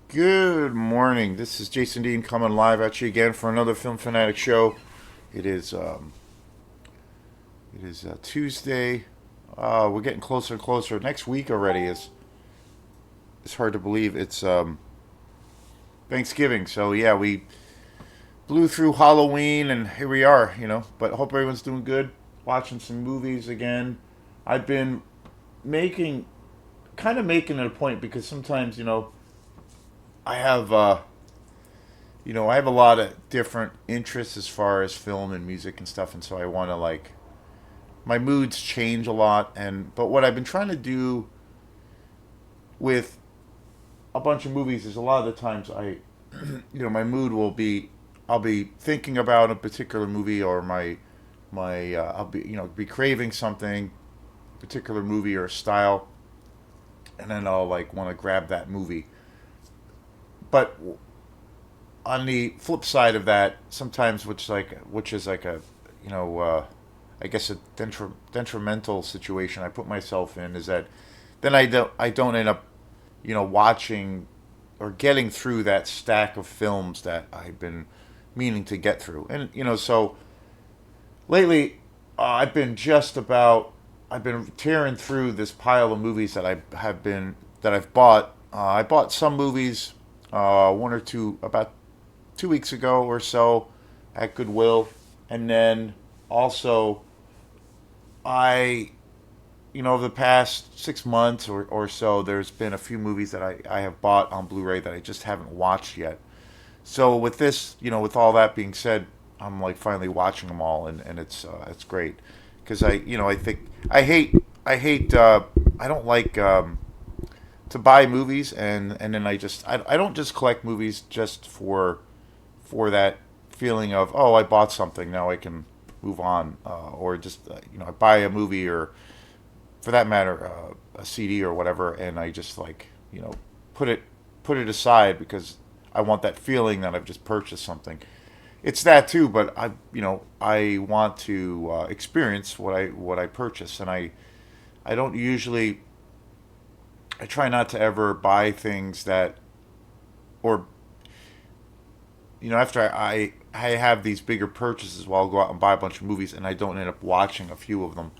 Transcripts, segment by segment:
Good morning. This is Jason Dean coming live at you again for another Film Fanatic show. It is Tuesday. We're getting closer and closer. Next week already is it's hard to believe. It's Thanksgiving. So yeah, we blew through Halloween and here we are. But hope everyone's doing good. Watching some movies again. I've been making making it a point because sometimes I have I have a lot of different interests as far as film and music and stuff, and so I want to my moods change a lot. And but what I've been trying to do with a bunch of movies is a lot of the times my mood will be I'll be thinking about a particular movie or my I'll be craving something particular movie or style, and then I'll want to grab that movie. But on the flip side of that, sometimes which is like a you know I guess a detrimental situation I put myself in is that then I don't end up watching or getting through that stack of films that I've been meaning to get through. And so lately I've been tearing through this pile of movies that I've bought. I bought some movies, one or two about 2 weeks ago or so at Goodwill, and then also I over the past 6 months or so, there's been a few movies that I have bought on Blu-ray that I just haven't watched yet. So with this, with all that being said, I'm finally watching them all, and it's great because I think I don't like to buy movies, and then I don't just collect movies just for that feeling of, oh, I bought something, now I can move on, or just I buy a movie, or for that matter a CD or whatever, and I just put it put it aside because I want that feeling that I've just purchased something. It's that too, but I want to experience what I purchase, and I don't usually I try not to ever buy things that, or after I have these bigger purchases, well, I'll go out and buy a bunch of movies, and I don't end up watching a few of them.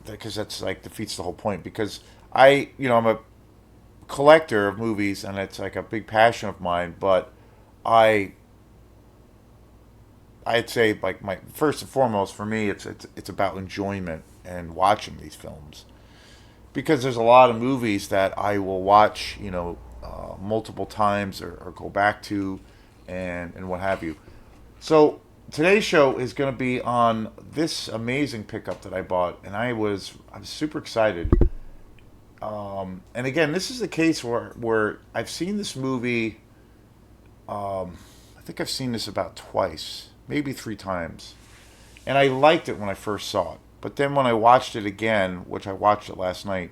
Because that's defeats the whole point. Because I'm a collector of movies, and it's like a big passion of mine. But I I'd say my first and foremost for me, it's about enjoyment and watching these films, because there's a lot of movies that I will watch, multiple times, or go back to, and what have you. So today's show is going to be on this amazing pickup that I bought, and I was super excited. And again, this is the case where I've seen this movie. I think I've seen this about twice, maybe three times, and I liked it when I first saw it. But then when I watched it again, which I watched it last night,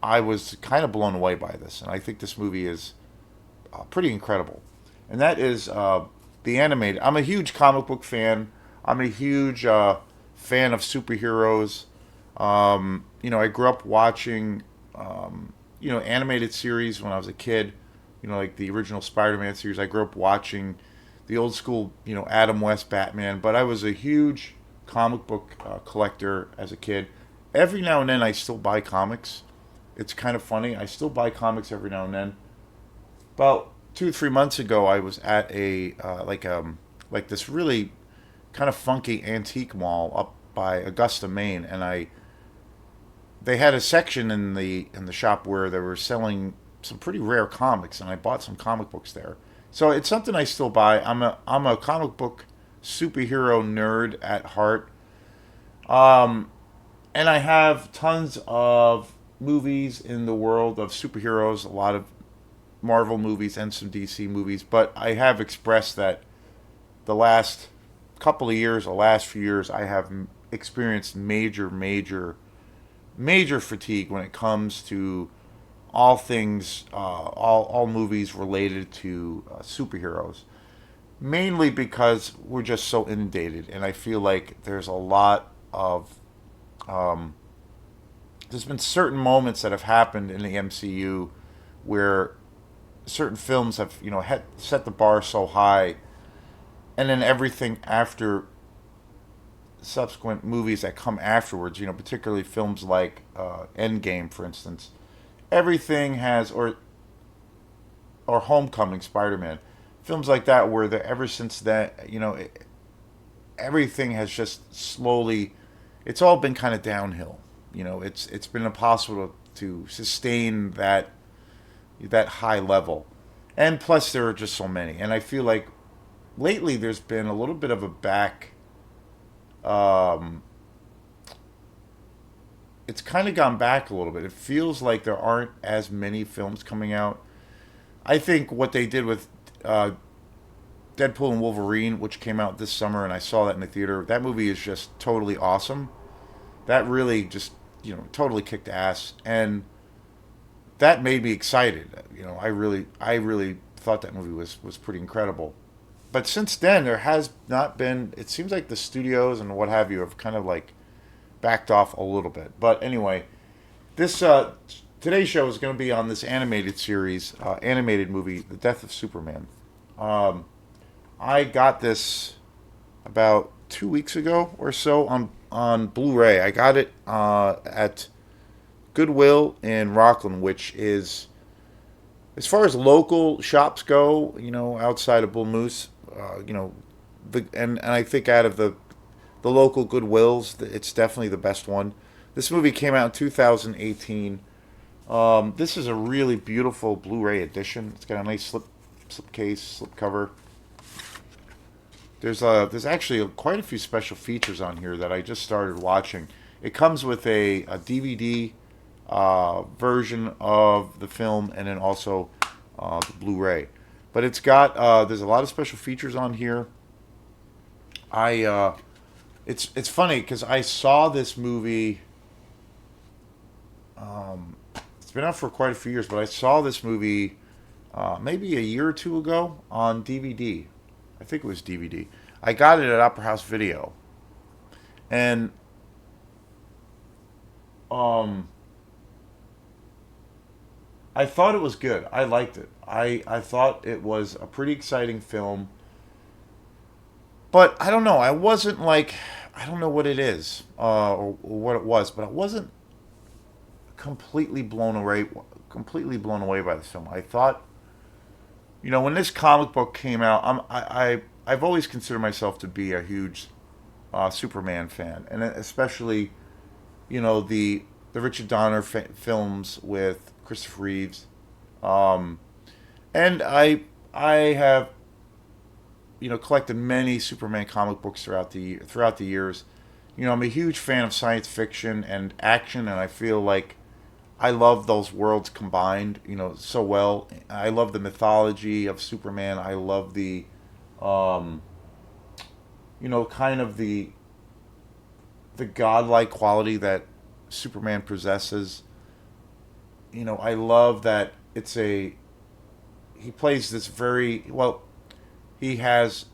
I was kind of blown away by this, and I think this movie is pretty incredible. And that is the animated. I'm a huge comic book fan. I'm a huge fan of superheroes. I grew up watching, animated series when I was a kid. Like the original Spider-Man series. I grew up watching the old school, Adam West Batman. But I was a huge comic book collector as a kid. Every now and then, I still buy comics. It's kind of funny. I still buy comics every now and then. About 2 or 3 months ago, I was at a like this really kind of funky antique mall up by Augusta, Maine, and I they had a section in the shop where they were selling some pretty rare comics, and I bought some comic books there. So it's something I still buy. I'm a comic book superhero nerd at heart, and I have tons of movies in the world of superheroes. A lot of Marvel movies and some DC movies, but I have expressed that the last couple of years, the last few years, I have experienced major fatigue when it comes to all things, all movies related to superheroes. Mainly because we're just so inundated, and I feel like um, there's been certain moments that have happened in the MCU where certain films have set the bar so high, and then everything after subsequent movies that come afterwards, particularly films like Endgame, for instance, everything has or Homecoming, Spider-Man, films like that, where ever since that, everything has just slowly, it's all been kind of downhill. It's been impossible to sustain that high level, and plus there are just so many, and I feel like lately there's been a little bit of a back. Um, it's kind of gone back a little bit. It feels like there aren't as many films coming out. I think what they did with uh, Deadpool and Wolverine, which came out this summer, and I saw that in the theater. That movie is just totally awesome. That really just totally kicked ass, and that made me excited. I really thought that movie was pretty incredible. But since then, there has not been. It seems like the studios and what have you have kind of like backed off a little bit. But anyway, this today's show is going to be on this animated series, animated movie, The Death of Superman. Um, I got this about 2 weeks ago or so on Blu-ray. I got it at Goodwill in Rockland, which is, as far as local shops go, outside of Bull Moose, and I think out of the local Goodwills, it's definitely the best one. This movie came out in 2018. This is a really beautiful Blu-ray edition. It's got a nice slip case, slip cover. There's actually quite a few special features on here that I just started watching. It comes with a DVD version of the film, and then also the Blu-ray. But it's got there's a lot of special features on here. It's funny because I saw this movie. It's been out for quite a few years, but I saw this movie maybe a year or two ago on DVD. I think it was DVD. I got it at Opera House Video, and um, I thought it was good. I liked it. I thought it was a pretty exciting film, but I don't know. I wasn't like, I don't know what it is or what it was, but I wasn't completely blown away. Completely blown away by this film. I thought, when this comic book came out, I've always considered myself to be a huge Superman fan, and especially the Richard Donner films with Christopher Reeves, um, and I have collected many Superman comic books throughout the years. I'm a huge fan of science fiction and action, and I feel like I love those worlds combined, so well. I love the mythology of Superman. I love um, kind of the godlike quality that Superman possesses. I love that he plays this very well. He has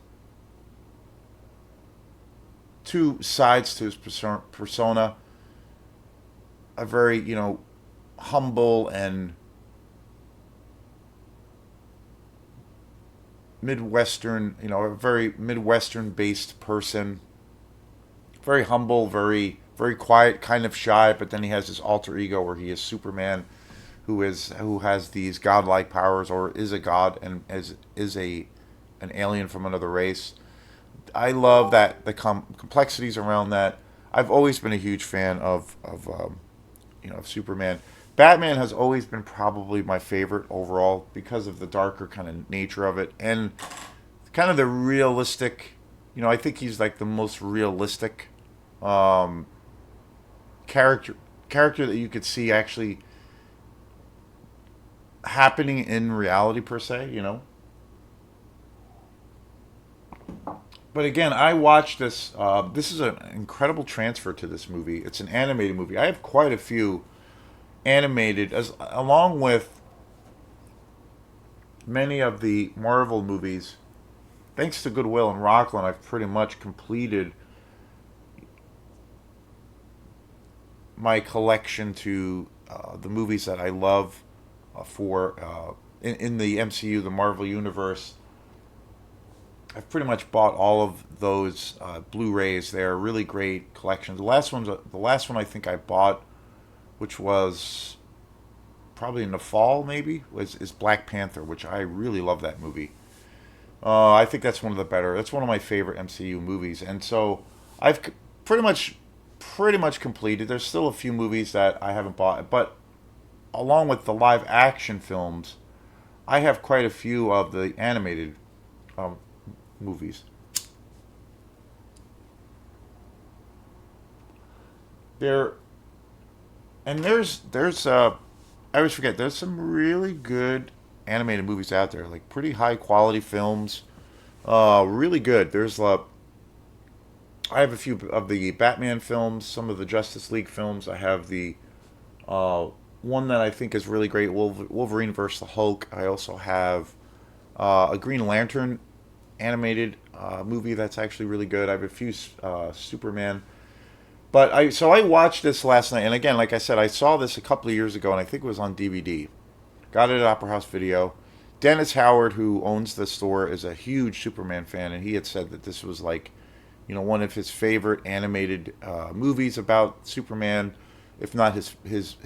two sides to his persona. A very, humble and Midwestern, a very Midwestern based person. Very humble, very quiet, kind of shy, but then he has this alter ego where he is Superman, who has these godlike powers, or is a god, and is a an alien from another race. I love that the complexities around that. I've always been a huge fan of Superman. Batman has always been probably my favorite overall because of the darker kind of nature of it, and kind of the realistic. I think he's like the most realistic um, character character that you could see actually happening in reality per se. But again, I watched this. This is an incredible transfer to this movie. It's an animated movie. I have quite a few animated, as along with many of the Marvel movies. Thanks to Goodwill and Rockland, I've pretty much completed my collection to the movies that I love for in the MCU, the Marvel universe. I've pretty much bought all of those Blu-rays. They're really great collections. The last one I think I bought, which was probably in the fall, maybe was is Black Panther, which I really love that movie. I think that's one of the better. That's one of my favorite MCU movies, and so I've pretty much completed. There's still a few movies that I haven't bought, but along with the live action films, I have quite a few of the animated um, movies. There and there's I always forget there's some really good animated movies out there, like pretty high quality films. Really good. I have a few of the Batman films, some of the Justice League films. I have the uh, one that I think is really great, Wolverine versus the Hulk. I also have a Green Lantern animated movie that's actually really good. I have a few Superman. But I watched this last night, and again, like I said, I saw this a couple of years ago, and I think it was on DVD. Got it at Opera House Video. Dennis Howard, who owns the store, is a huge Superman fan, and he had said that this was like, one of his favorite animated movies about Superman, if not his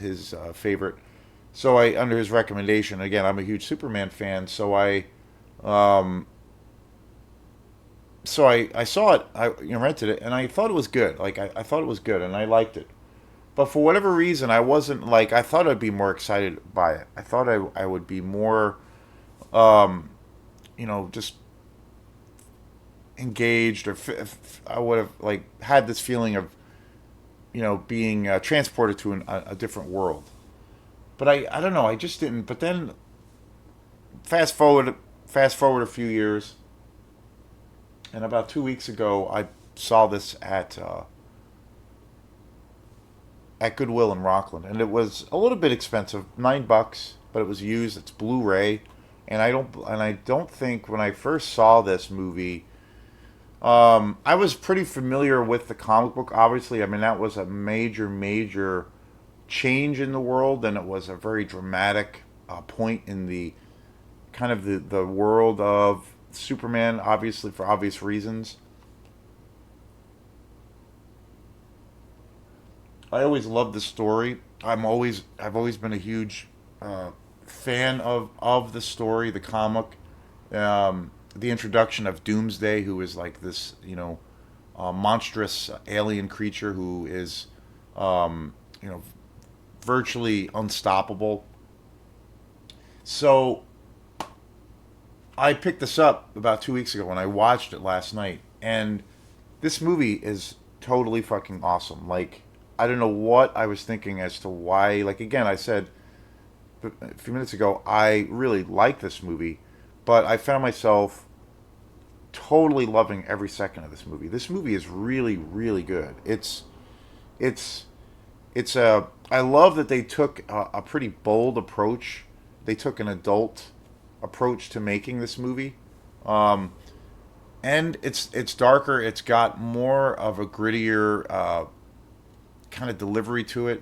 favorite. So under his recommendation, again, I'm a huge Superman fan, um, I saw it. I rented it, and I thought it was good. Like I thought it was good, and I liked it. But for whatever reason, I wasn't like I thought I'd be more excited by it. I thought I would be more, um, just engaged, or I would have like had this feeling of being transported to a different world. But I don't know. I just didn't. But then fast forward fast forward a few years, and about 2 weeks ago, I saw this at Goodwill in Rockland, and it was a little bit expensive, $9, but it was used. It's Blu-ray, and I don't think when I first saw this movie, I was pretty familiar with the comic book. Obviously, I mean that was a major change in the world, and it was a very dramatic point in the kind of the world of Superman, obviously for obvious reasons. I always loved the story. I've always been a huge fan of the story, the comic, the introduction of Doomsday, who is like this, monstrous alien creature who is, you know, virtually unstoppable. So I picked this up about 2 weeks ago and I watched it last night, and this movie is totally fucking awesome. Like I don't know what I was thinking as to why. Like again, I said a few minutes ago, I really like this movie, but I found myself totally loving every second of this movie. This movie is really good. It's it's a I love that they took a pretty bold approach. They took an adult approach to making this movie. Um, and it's darker. It's got more of a grittier kind of delivery to it.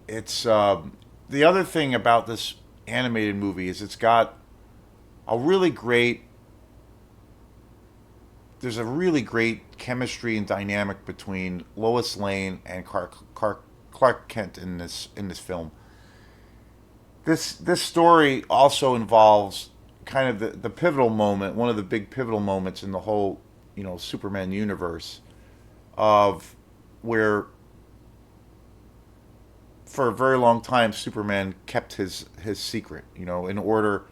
It's the other thing about this animated movie is it's got a really great there's a really great chemistry and dynamic between Lois Lane and Clark Kent in this film. This story also involves kind of the pivotal moment, one of the big pivotal moments in the whole Superman universe, of where for a very long time Superman kept his secret, in order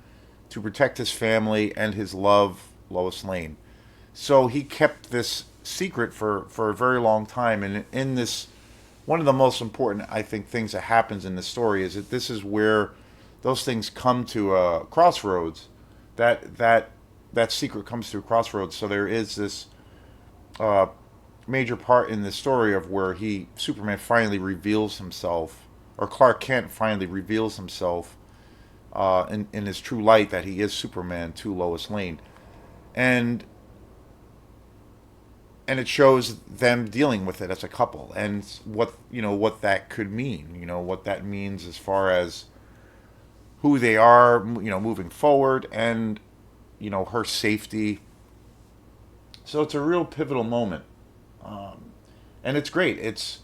to protect his family and his love, Lois Lane. So he kept this secret for a very long time, and in this, one of the most important, I think, things that happens in the story is that this is where those things come to a crossroads. That secret comes to a crossroads. So there is this uh, major part in the story of where Superman finally reveals himself, or Clark Kent finally reveals himself in his true light, that he is Superman to Lois Lane, and and it shows them dealing with it as a couple, and what that could mean. What that means as far as who they are, moving forward, and her safety. So it's a real pivotal moment, and it's great. It's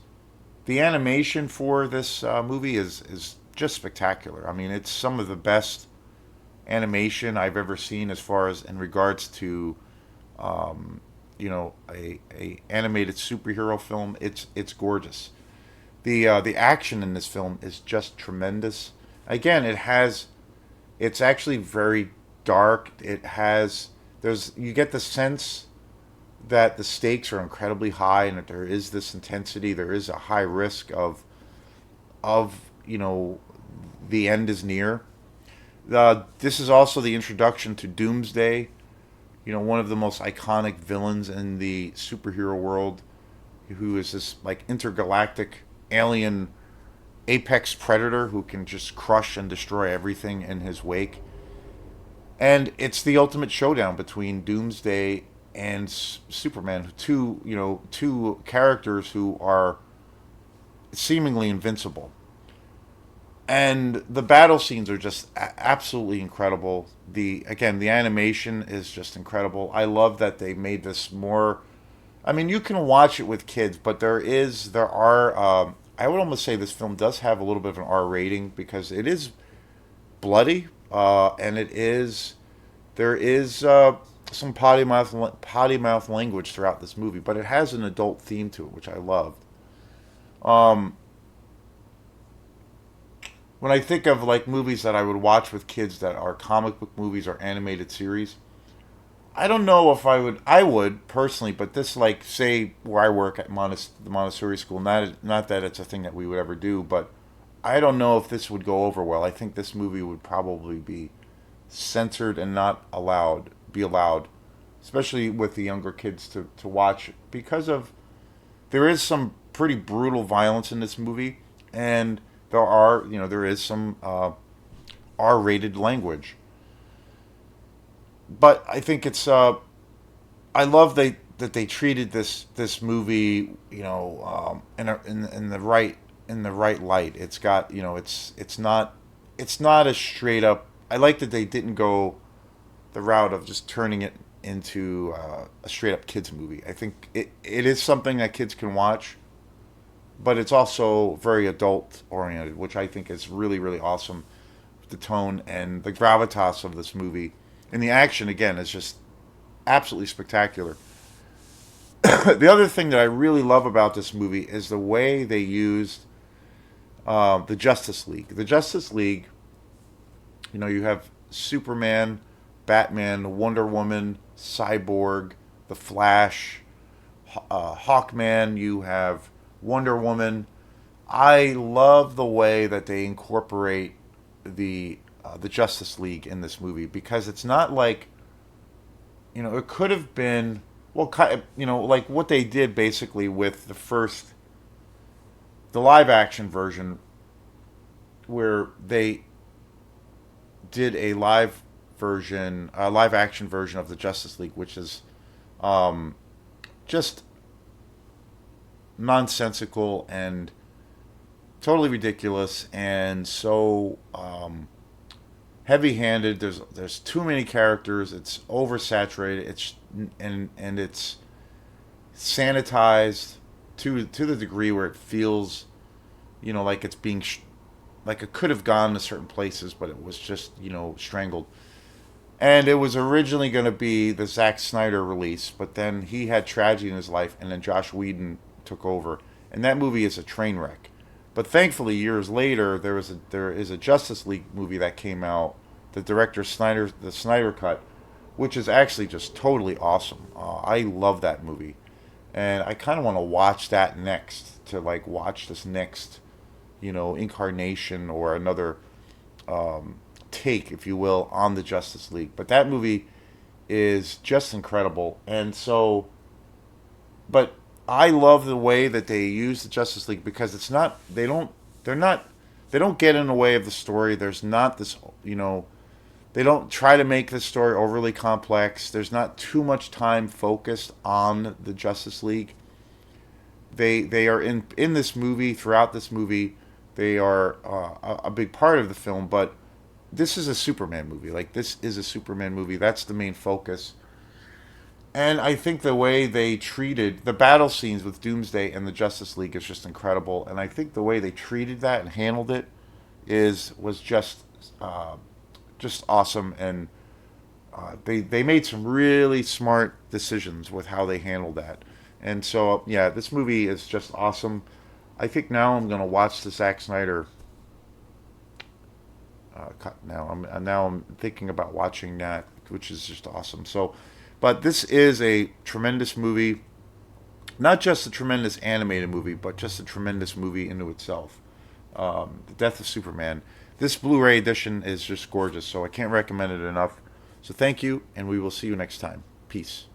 the animation for this movie is just spectacular. I mean, it's some of the best animation I've ever seen as far as in regards to a animated superhero film. It's gorgeous. The action in this film is just tremendous. Again, it's actually very dark. There's you get the sense that the stakes are incredibly high and that there is this intensity. There is a high risk of the end is near. This is also the introduction to Doomsday, one of the most iconic villains in the superhero world, who is this like intergalactic alien apex predator who can just crush and destroy everything in his wake. And it's the ultimate showdown between Doomsday and Superman, two characters who are seemingly invincible. And the battle scenes are just absolutely incredible. The animation is just incredible. I love that they made this more. I mean, you can watch it with kids, but there are. I would almost say this film does have a little bit of an R rating because it is bloody, and there is some potty mouth language throughout this movie, but it has an adult theme to it, which I loved. Um, when I think of like movies that I would watch with kids that are comic book movies or animated series, I don't know if I would. I would personally, but this, like, say where I work at the Montessori school. Not that it's a thing that we would ever do, but I don't know if this would go over well. I think this movie would probably be censored and not allowed, especially with the younger kids to watch because of there is some pretty brutal violence in this movie, and there is some R-rated language. But I think it's I love that they treated this movie in the right light. It's got it's not a straight up. I like that they didn't go the route of just turning it into a straight up kids movie. I think it is something that kids can watch, but it's also very adult oriented, which I think is really really awesome. The tone and the gravitas of this movie, and the action again is just absolutely spectacular. The other thing that I really love about this movie is the way they used the Justice League. The Justice League, you have Superman, Batman, Wonder Woman, Cyborg, the Flash, Hawkman. You have Wonder Woman. I love the way that they incorporate the Justice League in this movie because it's not like it could have been well like what they did basically with the live action version where they did a live action version of the Justice League, which is just nonsensical and totally ridiculous and so heavy-handed. There's too many characters. It's oversaturated. It's sanitized to the degree where it feels, like it's being like it could have gone to certain places, but it was just strangled. And it was originally going to be the Zack Snyder release, but then he had tragedy in his life, and then Josh Whedon took over, and that movie is a train wreck. But thankfully, years later, there is a Justice League movie that came out, the Snyder cut, which is actually just totally awesome. I love that movie, and I kind of want to watch that next to like watch this next, incarnation or another take, if you will, on the Justice League. But that movie is just incredible, and so, but I love the way that they use the Justice League because it's not they don't get in the way of the story. There's not this they don't try to make the story overly complex. There's not too much time focused on the Justice League. They are in this movie throughout this movie. They are a big part of the film, but this is a Superman movie. Like, this is a Superman movie. That's the main focus. And I think the way they treated the battle scenes with Doomsday and the Justice League is just incredible. And I think the way they treated that and handled it is was uh, just awesome. And they made some really smart decisions with how they handled that. And so yeah, this movie is just awesome. I think now I'm gonna watch the Zack Snyder. Now I'm thinking about watching that, which is just awesome. So, but this is a tremendous movie. Not just a tremendous animated movie, but just a tremendous movie into itself. The Death of Superman. This Blu-ray edition is just gorgeous, so I can't recommend it enough. So thank you, and we will see you next time. Peace.